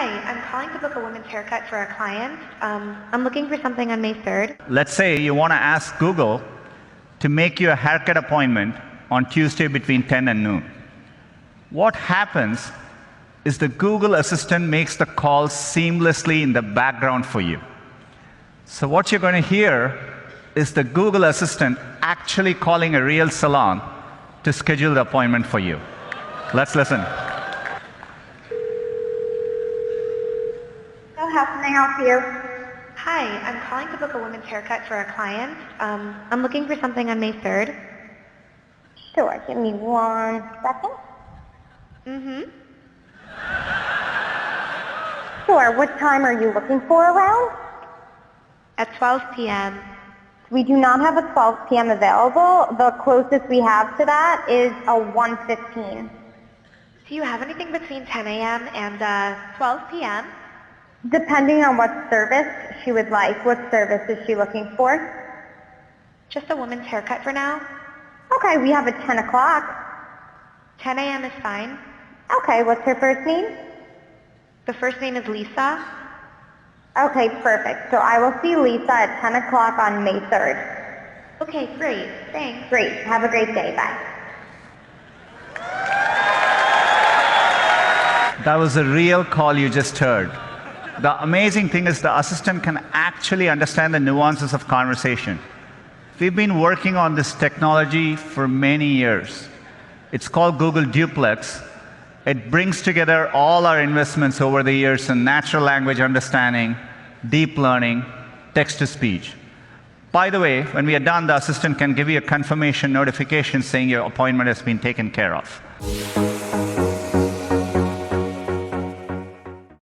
Hi, I'm calling to book a women's haircut for a client. I'm looking for something on May 3rd. Let's say you want to ask Google to make you a haircut appointment on Tuesday between 10 and noon. What happens is the Google Assistant makes the call seamlessly in the background for you. So what you're going to hear is the Google Assistant actually calling a real salon to schedule the appointment for you. Let's listen. So how can I help you? Hi, I'm calling to book a women's haircut for a client. I'm looking for something on May 3rd. Sure, give me 1 second. Sure, what time are you looking for around? At 12 p.m. We do not have a 12 p.m. available. The closest we have to that is a 1:15. Do you have anything between 10 a.m. and 12 p.m.? Depending on what service she would like. What service is she looking for? Just a woman's haircut for now. Okay, we have a 10 o'clock. 10 a.m. is fine. Okay, what's her first name? The first name is Lisa. Okay, perfect. So I will see Lisa at 10 o'clock on May 3rd. Okay, great. Thanks. Great. Have a great day. Bye. That was a real call you just heard. The amazing thing is the assistant can actually understand the nuances of conversation. We've been working on this technology for many years. It's called Google Duplex. It brings together all our investments over the years in natural language understanding, deep learning, text-to-speech. By the way, when we are done, the assistant can give you a confirmation notification saying your appointment has been taken care of.